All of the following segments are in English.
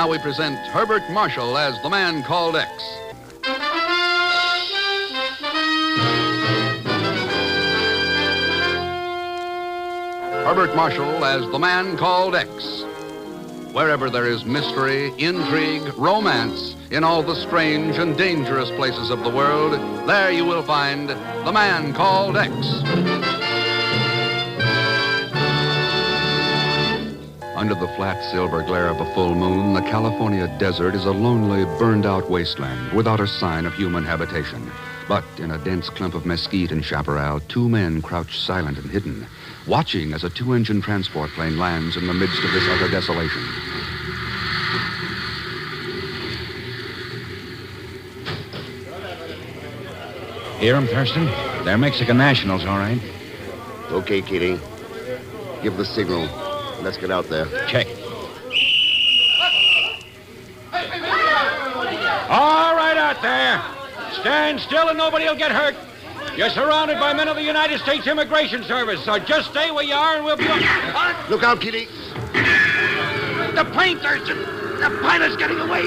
Now we present Herbert Marshall as the man called X. Herbert Marshall as the man called X. Wherever there is mystery, intrigue, romance, in all the strange and dangerous places of the world, there you will find the man called X. Under the flat silver glare of a full moon, the California desert is a lonely, burned-out wasteland without a sign of human habitation. But in a dense clump of mesquite and chaparral, two men crouch silent and hidden, watching as a two-engine transport plane lands in the midst of this utter desolation. Hear 'em, Thurston? They're Mexican nationals, all right. Okay, Keating. Give the signal. Let's get out there. Check. All right out there. Stand still and nobody will get hurt. You're surrounded by men of the United States Immigration Service, so just stay where you are and we'll be... Look out, Keating. The plane, Thurston. The pilot's getting away.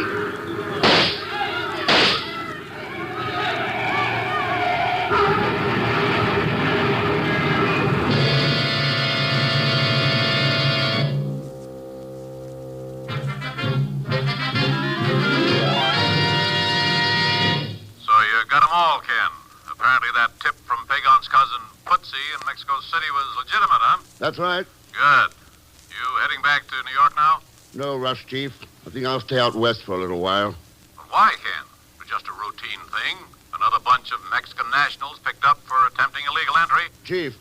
That's right. Good. You heading back to New York now? No rush, Chief. I think I'll stay out west for a little while. But why, Ken? It's just a routine thing. Another bunch of Mexican nationals picked up for attempting illegal entry. Chief,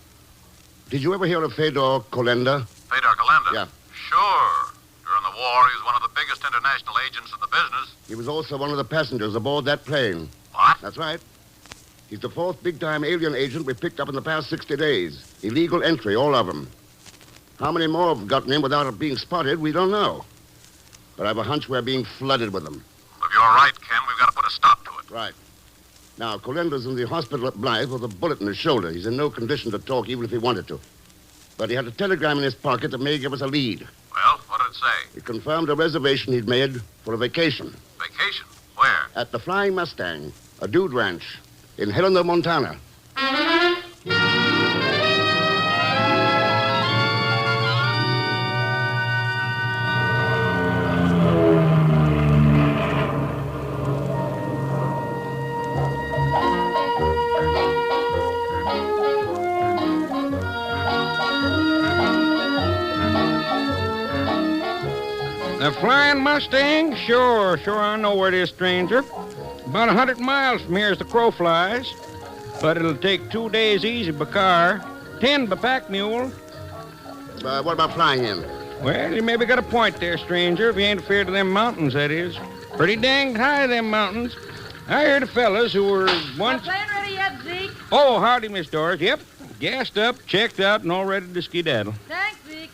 did you ever hear of Fedor Kolenda? Fedor Kolenda? Yeah. Sure. During the war, he was one of the biggest international agents in the business. He was also one of the passengers aboard that plane. What? That's right. He's the fourth big-time alien agent we picked up in the past 60 days. Illegal entry, all of them. How many more have gotten in without it being spotted, we don't know. But I have a hunch we're being flooded with them. If you're right, Ken, we've got to put a stop to it. Right. Now, Colenda's in the hospital at Blythe with a bullet in his shoulder. He's in no condition to talk, even if he wanted to. But he had a telegram in his pocket that may give us a lead. Well, what did it say? It confirmed a reservation he'd made for a vacation. Vacation? Where? At the Flying Mustang, a dude ranch in Helena, Montana. The Flying Mustang? Sure, I know where it is, stranger. About 100 miles from here as the crow flies. But it'll take 2 days easy by car, 10 by pack mule. What about flying in? Well, you maybe got a point there, stranger, if you ain't afraid of them mountains, that is. Pretty dang high, them mountains. I heard of fellas who were once... Plane ready yet, Zeke? Oh, howdy, Miss Doris. Yep, gassed up, checked out, and all ready to skedaddle. Thanks, Zeke.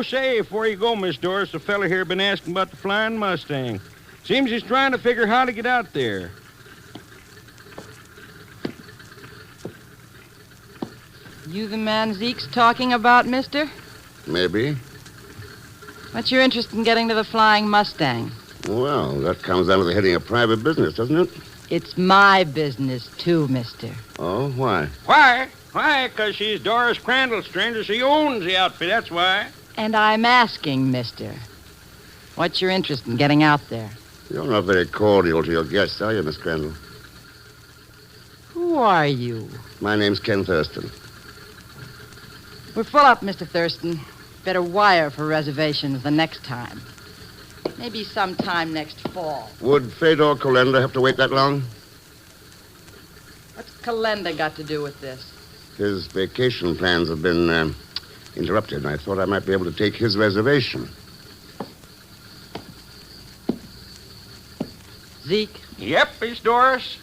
Say, before you go, Miss Doris, the fella here been asking about the Flying Mustang. Seems he's trying to figure how to get out there. You the man Zeke's talking about, mister? Maybe. What's your interest in getting to the Flying Mustang? Well, that comes down to the heading of private business, doesn't it? It's my business, too, mister. Oh, why? Why? Why? 'Cause she's Doris Crandall, stranger. She owns the outfit, that's why. And I'm asking, mister, what's your interest in getting out there? You're not very cordial to your guests, are you, Miss Crandall? Who are you? My name's Ken Thurston. We're full up, Mr. Thurston. Better wire for reservations the next time. Maybe sometime next fall. Would Fedor Kolenda have to wait that long? What's Calenda got to do with this? His vacation plans have been interrupted, and I thought I might be able to take his reservation. Zeke? Yep, Miss Doris.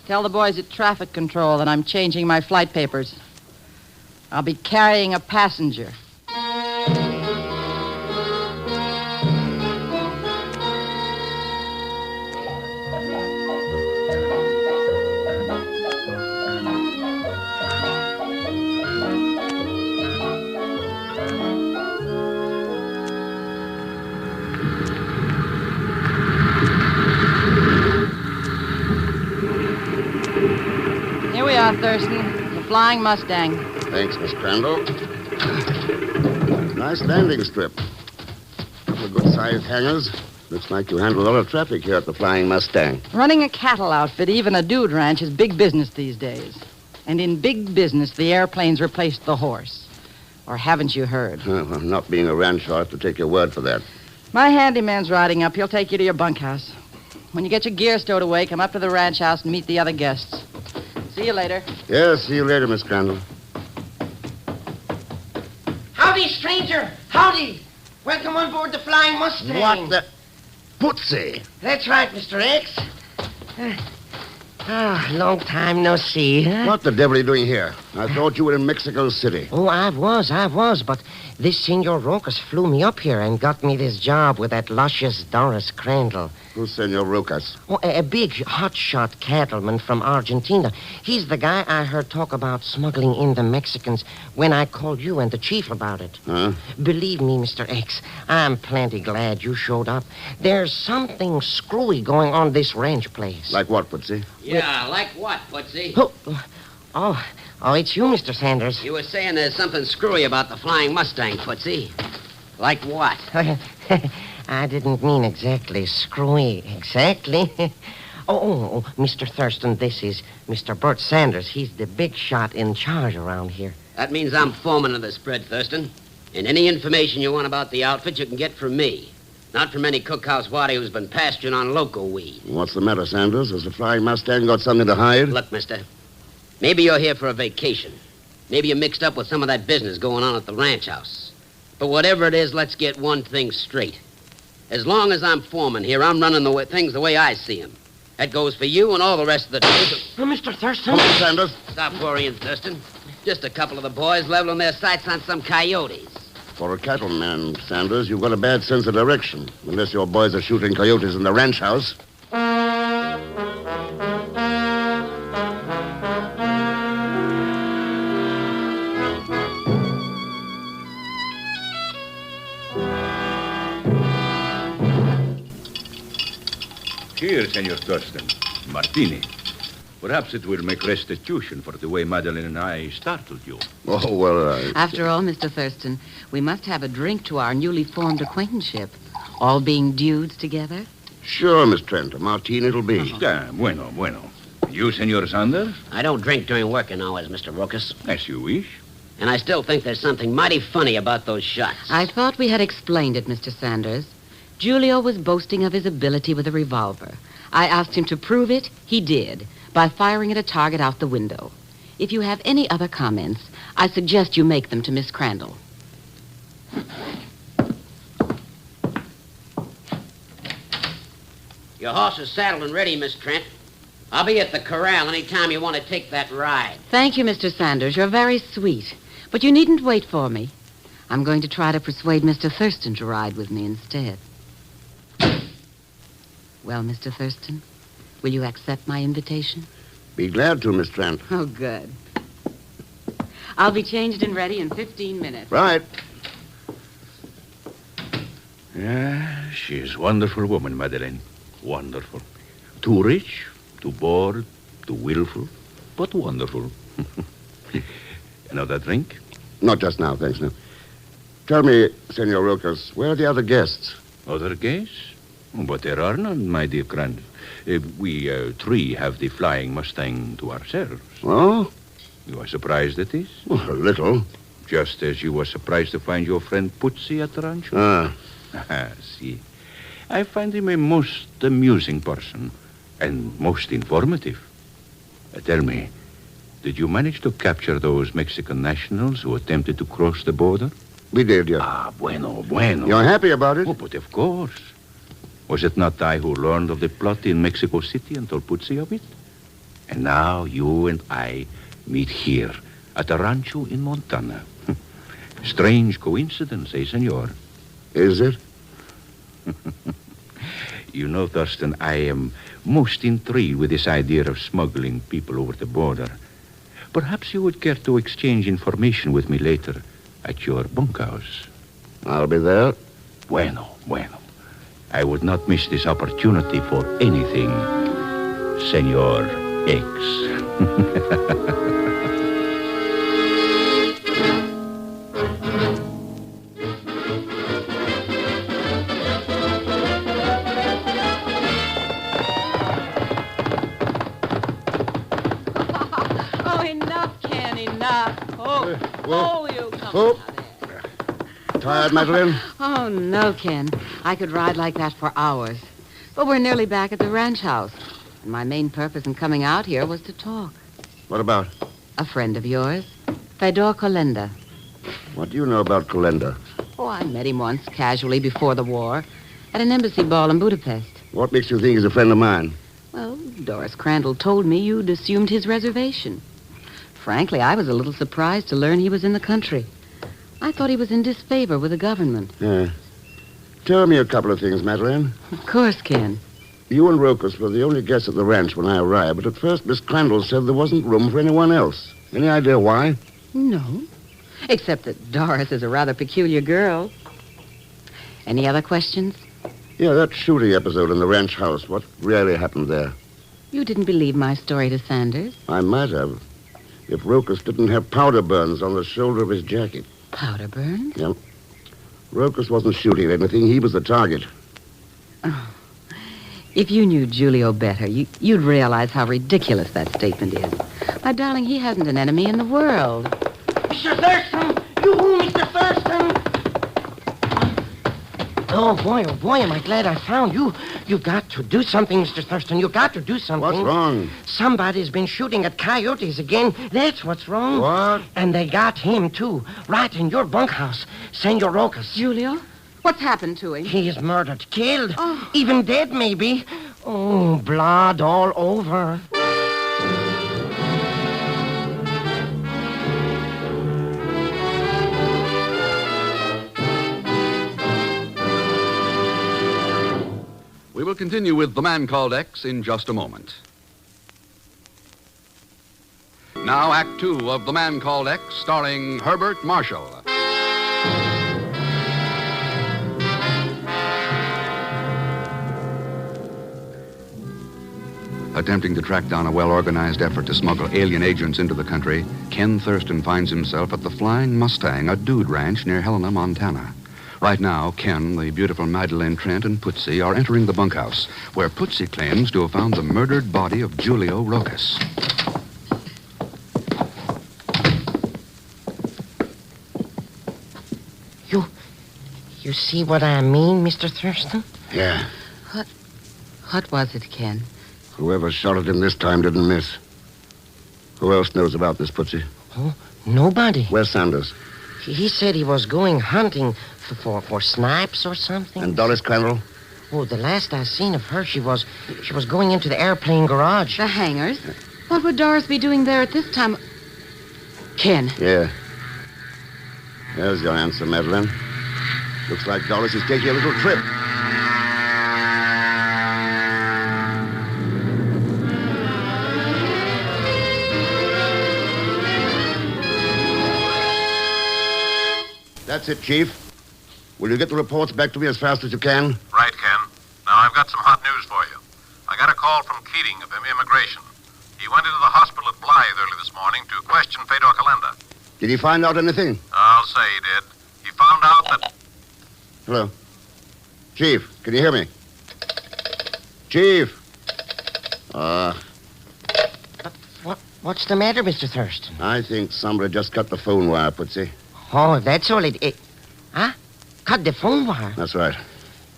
Tell the boys at traffic control that I'm changing my flight papers. I'll be carrying a passenger. Thurston. The Flying Mustang. Thanks, Miss Crandall. Nice landing strip. Couple of good-sized hangars. Looks like you handle a lot of traffic here at the Flying Mustang. Running a cattle outfit, even a dude ranch, is big business these days. And in big business, the airplanes replaced the horse. Or haven't you heard? Well, not being a rancher, I'll have to take your word for that. My handyman's riding up. He'll take you to your bunkhouse. When you get your gear stowed away, come up to the ranch house and meet the other guests. See you later. Yes, see you later, Miss Crandall. Howdy, stranger. Howdy. Welcome on board the Flying Mustang. What the... Putsy! That's right, Mr. X. Long time no see, huh? What the devil are you doing here? I thought you were in Mexico City. Oh, I was, but this Senor Rocas flew me up here and got me this job with that luscious Doris Crandall. Who's Senor Rocas? Oh, a big hotshot cattleman from Argentina. He's the guy I heard talk about smuggling in the Mexicans when I called you and the chief about it. Huh? Believe me, Mr. X, I'm plenty glad you showed up. There's something screwy going on this ranch place. Like what, Putsy? Yeah, like what, Putsy? Oh, it's you, Mr. Sanders. You were saying there's something screwy about the Flying Mustang, Putsy. Like what? I didn't mean exactly screwy. Exactly. Oh, Mr. Thurston, this is Mr. Bert Sanders. He's the big shot in charge around here. That means I'm foreman of the spread, Thurston. And any information you want about the outfit, you can get from me. Not from any cookhouse waddy who's been pasturing on loco weed. What's the matter, Sanders? Has the Flying Mustang got something to hide? Look, mister, maybe you're here for a vacation. Maybe you're mixed up with some of that business going on at the ranch house. But whatever it is, let's get one thing straight. As long as I'm foreman here, I'm running things the way I see them. That goes for you and all the rest of the... Mr. Thurston? Come on, Sanders. Stop worrying, Thurston. Just a couple of the boys leveling their sights on some coyotes. For a cattleman, Sanders, you've got a bad sense of direction. Unless your boys are shooting coyotes in the ranch house. Here, Senor Thurston. Martini. Perhaps it will make restitution for the way Madeline and I startled you. Oh, well, After all, Mr. Thurston, we must have a drink to our newly formed acquaintanceship. All being dudes together. Sure, Miss Trent. A martini it'll be. Bueno. You, Senor Sanders? I don't drink during working hours, Mr. Rocas. As you wish. And I still think there's something mighty funny about those shots. I thought we had explained it, Mr. Sanders. Julio was boasting of his ability with a revolver. I asked him to prove it. He did, by firing at a target out the window. If you have any other comments, I suggest you make them to Miss Crandall. Your horse is saddled and ready, Miss Trent. I'll be at the corral any time you want to take that ride. Thank you, Mr. Sanders. You're very sweet. But you needn't wait for me. I'm going to try to persuade Mr. Thurston to ride with me instead. Well, Mr. Thurston, will you accept my invitation? Be glad to, Miss Trent. Oh, good. I'll be changed and ready in 15 minutes. Right. Yeah, she's a wonderful woman, Madeline. Wonderful. Too rich, too bored, too willful, but wonderful. Another drink? Not just now, thanks, no. Tell me, Senor Rocas, where are the other guests? Other guests? But there are none, my dear Crandall. We three have the Flying Mustang to ourselves. Oh? You are surprised at this? Well, a little. Just as you were surprised to find your friend Putsy at the rancho? Ah. See. I find him a most amusing person and most informative. Tell me, did you manage to capture those Mexican nationals who attempted to cross the border? We did, yeah. Ah, bueno. You're happy about it? Oh, but of course. Was it not I who learned of the plot in Mexico City and told Putsy of it? And now you and I meet here at a rancho in Montana. Strange coincidence, eh, senor? Is it? You know, Thurston, I am most intrigued with this idea of smuggling people over the border. Perhaps you would care to exchange information with me later at your bunkhouse. I'll be there. Bueno. I would not miss this opportunity for anything, Senor X. Oh, enough, Ken, enough. You come Oh. Tired, Madeline? Oh, no, Ken. I could ride like that for hours. But we're nearly back at the ranch house. And my main purpose in coming out here was to talk. What about? A friend of yours, Fedor Kolenda. What do you know about Kolenda? Oh, I met him once, casually, before the war, at an embassy ball in Budapest. What makes you think he's a friend of mine? Well, Doris Crandall told me you'd assumed his reservation. Frankly, I was a little surprised to learn he was in the country. I thought he was in disfavor with the government. Yeah. Tell me a couple of things, Madeline. Of course, Ken. You and Rokas were the only guests at the ranch when I arrived, but at first Miss Crandall said there wasn't room for anyone else. Any idea why? No. Except that Doris is a rather peculiar girl. Any other questions? Yeah, that shooting episode in the ranch house. What really happened there? You didn't believe my story to Sanders? I might have. If Rokas didn't have powder burns on the shoulder of his jacket. Powder burns? Yep. Rokas wasn't shooting at anything. He was the target. Oh. If you knew Julio better, you'd realize how ridiculous that statement is. My darling, he hasn't an enemy in the world. Mr. Thurston! Mr. Thurston! Oh, boy, am I glad I found you. You got to do something, Mr. Thurston. You got to do something. What's wrong? Somebody's been shooting at coyotes again. That's what's wrong. What? And they got him, too. Right in your bunkhouse. Senor Rokas. Julio? What's happened to him? He's murdered, killed. Oh. Even dead, maybe. Oh, blood all over. We will continue with The Man Called X in just a moment. Now, Act Two of The Man Called X, starring Herbert Marshall. Attempting to track down a well-organized effort to smuggle alien agents into the country, Ken Thurston finds himself at the Flying Mustang, a dude ranch near Helena, Montana. Right now, Ken, the beautiful Madeleine Trent, and Putzi are entering the bunkhouse, where Putzi claims to have found the murdered body of Julio Rokas. You see what I mean, Mr. Thurston? Yeah. What was it, Ken? Whoever shot at him this time didn't miss. Who else knows about this, Putzi? Oh, nobody. Where's Sanders? He said he was going hunting for snipes or something. And Doris Crandall? Oh, the last I seen of her, she was going into the airplane garage. The hangars? What would Doris be doing there at this time? Ken. Yeah. There's your answer, Madeline. Looks like Doris is taking a little trip. That's it, Chief. Will you get the reports back to me as fast as you can? Right, Ken. Now, I've got some hot news for you. I got a call from Keating of Immigration. He went into the hospital at Blythe early this morning to question Fedor Kolenda. Did he find out anything? I'll say he did. He found out that... Hello? Chief, can you hear me? Chief! What's the matter, Mr. Thurston? I think somebody just cut the phone wire, Putzi. Oh, that's all it... Huh? Cut the phone wire? That's right.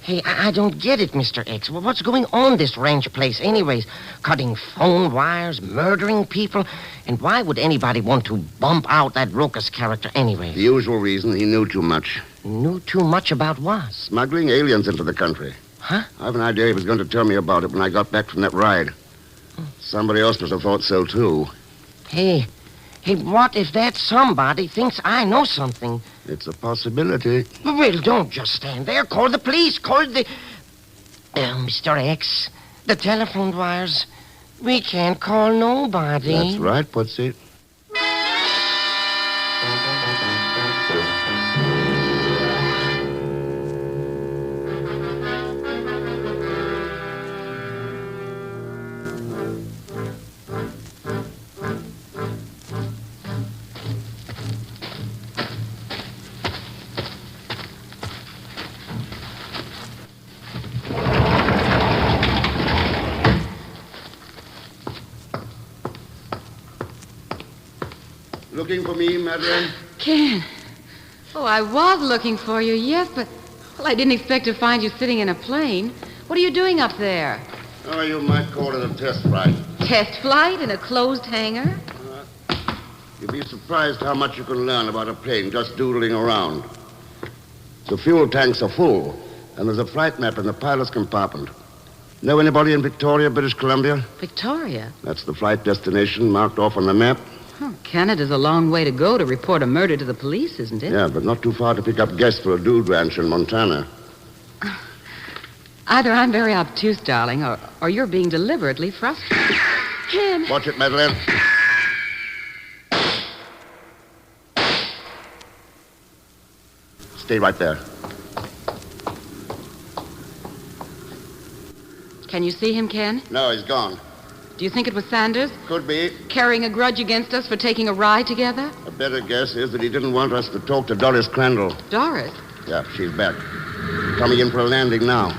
Hey, I don't get it, Mr. X. Well, what's going on this ranch place anyways? Cutting phone wires, murdering people. And why would anybody want to bump out that Rokas character anyway? The usual reason, he knew too much. Knew too much about what? Smuggling aliens into the country. Huh? I have an idea he was going to tell me about it when I got back from that ride. Somebody else must have thought so, too. Hey, what if that somebody thinks I know something? It's a possibility. Well, don't just stand there. Call the police. Call the... Mr. X, the telephone wires. We can't call nobody. That's right, Putzi. Looking for me, Madeline? Ken. Oh, I was looking for you, yes, but... Well, I didn't expect to find you sitting in a plane. What are you doing up there? Oh, you might call it a test flight. Test flight in a closed hangar? You'd be surprised how much you can learn about a plane just doodling around. The fuel tanks are full, and there's a flight map in the pilot's compartment. Know anybody in Victoria, British Columbia? Victoria? That's the flight destination marked off on the map. Oh, Canada's a long way to go to report a murder to the police, isn't it? Yeah, but not too far to pick up guests for a dude ranch in Montana. Either I'm very obtuse, darling, or you're being deliberately frustrated. Ken! Watch it, Madeline. Stay right there. Can you see him, Ken? No, he's gone. Do you think it was Sanders? Could be. Carrying a grudge against us for taking a ride together? A better guess is that he didn't want us to talk to Doris Crandall. Doris? Yeah, she's back. Coming in for a landing now.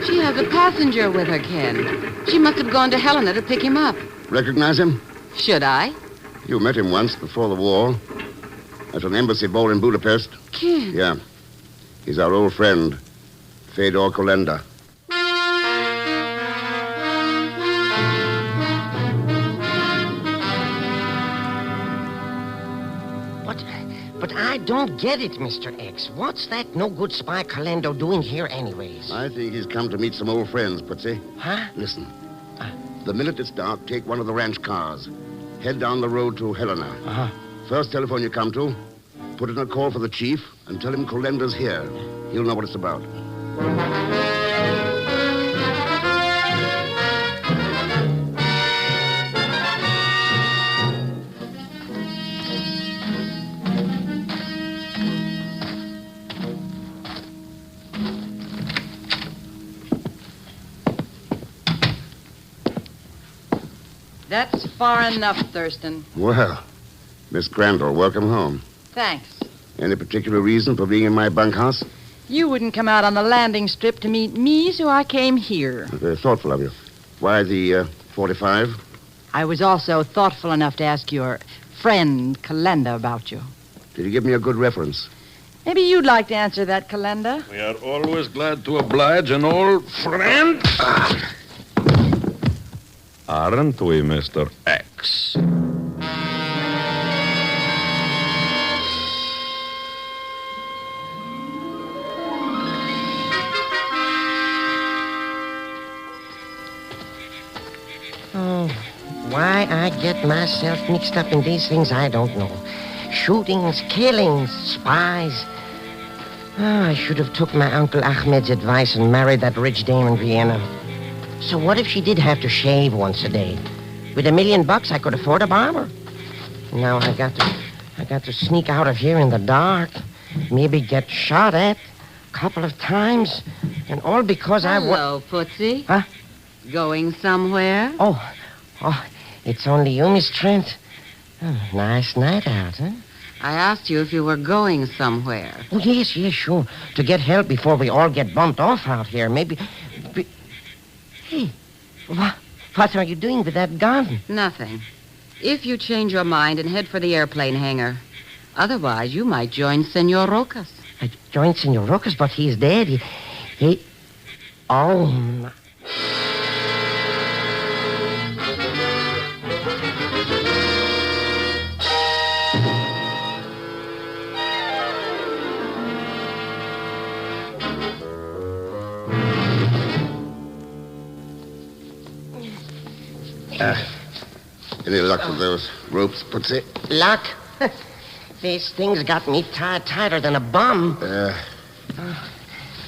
She has a passenger with her, Ken. She must have gone to Helena to pick him up. Recognize him? Should I? You met him once before the war. At an embassy ball in Budapest. Ken? Yeah. He's our old friend, Fedor Kolenda. But I don't get it, Mr. X. What's that no-good spy Kolenda doing here anyways? I think he's come to meet some old friends, Putsy. Huh? Listen. The minute it's dark, take one of the ranch cars. Head down the road to Helena. Uh-huh. First telephone you come to, put in a call for the chief and tell him Kolenda's here. He'll know what it's about. That's far enough, Thurston. Well, Miss Crandall, welcome home. Thanks. Any particular reason for being in my bunkhouse? You wouldn't come out on the landing strip to meet me, so I came here. Very thoughtful of you. Why the 45? I was also thoughtful enough to ask your friend, Kolenda, about you. Did he give me a good reference? Maybe you'd like to answer that, Kolenda. We are always glad to oblige an old friend. Aren't we, Mr. X? Oh, why I get myself mixed up in these things, I don't know. Shootings, killings, spies. Oh, I should have took my Uncle Ahmed's advice and married that rich dame in Vienna. So what if she did have to shave once a day? With $1 million, I could afford a barber. Now I got to sneak out of here in the dark. Maybe get shot at a couple of times. And all because Hello, Footsie. Huh? Going somewhere? Oh, it's only you, Miss Trent. Oh, nice night out, huh? I asked you if you were going somewhere. Oh, yes, sure. To get help before we all get bumped off out here. Maybe... Hey, what are you doing with that gun? Nothing. If you change your mind and head for the airplane hangar. Otherwise, you might join Senor Rocas. I joined Senor Rocas, but he's dead. He... Oh, my... Any luck with those ropes, Putsy? Luck? These things got me tied tighter than a bum.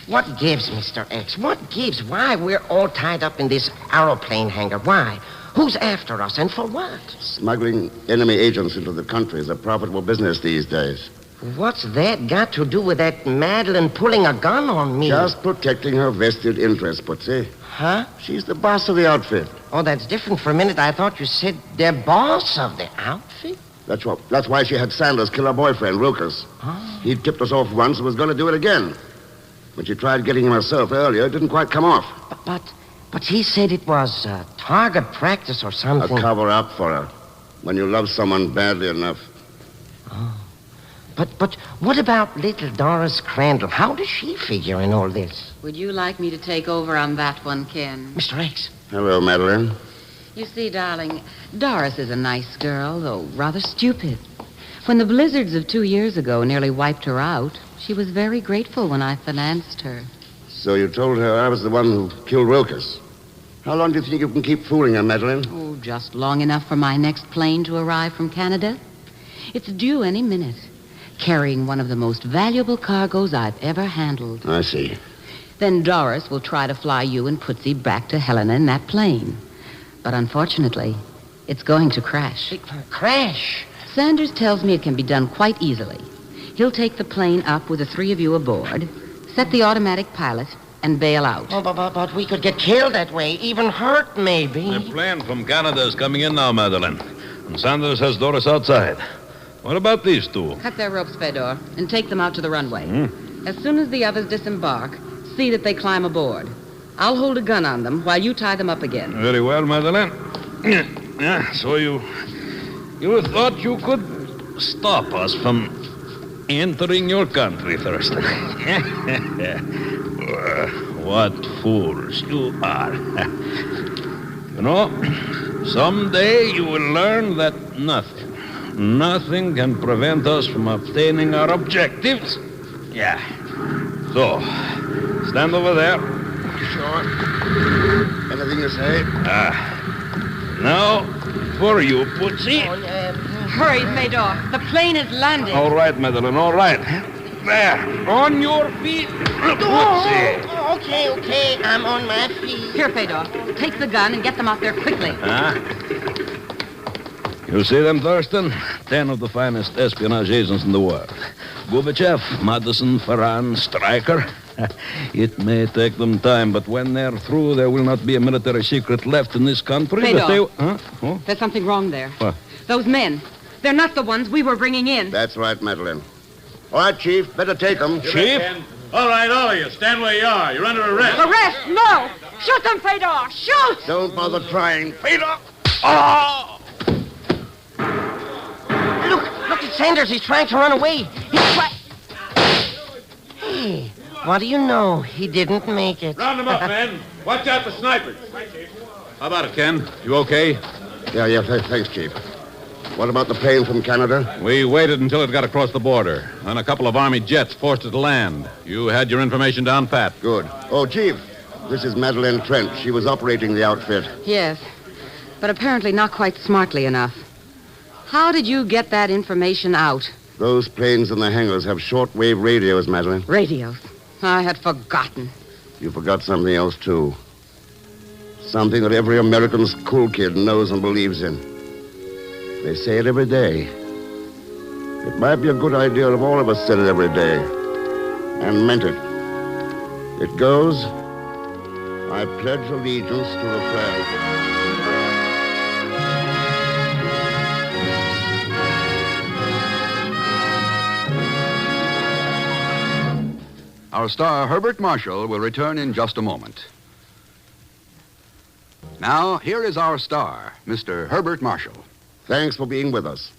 What gives, Mr. X? What gives? Why we're all tied up in this aeroplane hangar? Why? Who's after us and for what? Smuggling enemy agents into the country is a profitable business these days. What's that got to do with that Madeline pulling a gun on me? Just protecting her vested interests, Putsy. Huh? She's the boss of the outfit. Oh, that's different. For a minute, I thought you said the boss of the outfit. That's why she had Sanders kill her boyfriend, Rokas. Oh. He tipped us off once and was going to do it again. When she tried getting him herself earlier, it didn't quite come off. But he said it was target practice or A something. cover-up for her. When you love someone badly enough. But what about little Doris Crandall? How does she figure in all this? Would you like me to take over on that one, Ken? Mr. X. Hello, Madeline. You see, darling, Doris is a nice girl, though rather stupid. When the blizzards of 2 years ago nearly wiped her out, she was very grateful when I financed her. So you told her I was the one who killed Rokas. How long do you think you can keep fooling her, Madeline? Oh, just long enough for my next plane to arrive from Canada. It's due any minute, carrying one of the most valuable cargoes I've ever handled. I see. Then Doris will try to fly you and Pootsy back to Helena in that plane. But unfortunately, it's going to crash. Crash? Sanders tells me it can be done quite easily. He'll take the plane up with the 3 of you aboard, set the automatic pilot, and bail out. Oh, but we could get killed that way, even hurt, maybe. The plane from Canada is coming in now, Madeline. And Sanders has Doris outside. What about these two? Cut their ropes, Fedor, and take them out to the runway. As soon as the others disembark, see that they climb aboard. I'll hold a gun on them while you tie them up again. Very well, Madeline. Yeah, so you thought you could stop us from entering your country, Thurston. What fools you are. You know, someday you will learn that nothing can prevent us from obtaining our objectives. Yeah. So, stand over there. Sure. Anything you say? Now, for you, Pootsy. Hurry, Fedor. The plane is landing. All right, Madeline, all right. There, on your feet. Pootsy. Okay, I'm on my feet. Here, Fedor. Take the gun and get them out there quickly. You see them, Thurston? 10 of the finest espionage agents in the world. Gubachev, Madison, Ferran, Stryker. It may take them time, but when they're through, there will not be a military secret left in this country. Fedor. Oh? There's something wrong there. What? Those men. They're not the ones we were bringing in. That's right, Madeline. All right, Chief. Better take them. Chief? All right, all of you. Stand where you are. You're under arrest. Arrest! No! Shoot them, Fedor! Shoot! Don't bother trying. Fedor! Look at Sanders. He's trying to run away. Hey, what do you know? He didn't make it. Round them up, men. Watch out for snipers. How about it, Ken? You okay? Yeah, thanks, Chief. What about the plane from Canada? We waited until it got across the border. Then a couple of Army jets forced it to land. You had your information down pat. Good. Oh, Chief, this is Madeline Trent. She was operating the outfit. Yes, but apparently not quite smartly enough. How did you get that information out? Those planes in the hangars have shortwave radios, Madeline. Radios. I had forgotten. You forgot something else, too. Something that every American school kid knows and believes in. They say it every day. It might be a good idea if all of us said it every day. And meant it. It goes, I pledge allegiance to the flag. Our star, Herbert Marshall, will return in just a moment. Now, here is our star, Mr. Herbert Marshall. Thanks for being with us.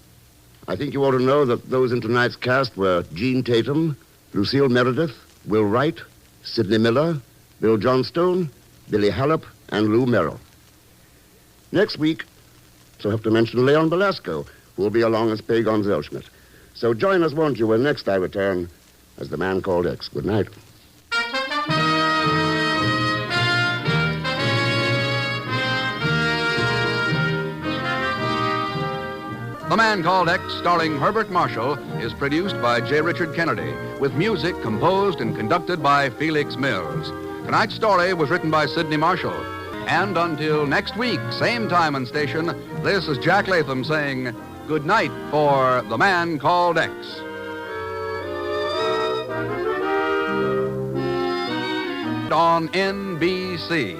I think you ought to know that those in tonight's cast were Gene Tatum, Lucille Meredith, Will Wright, Sidney Miller, Bill Johnstone, Billy Hallup, and Lou Merrill. Next week, so I have to mention Leon Belasco, who will be along as Pagon Zelschmidt. So join us, won't you, when next I return as the Man Called X. Good night. The Man Called X, starring Herbert Marshall, is produced by J. Richard Kennedy, with music composed and conducted by Felix Mills. Tonight's story was written by Sidney Marshall. And until next week, same time and station, this is Jack Latham saying good night for The Man Called X. On NBC.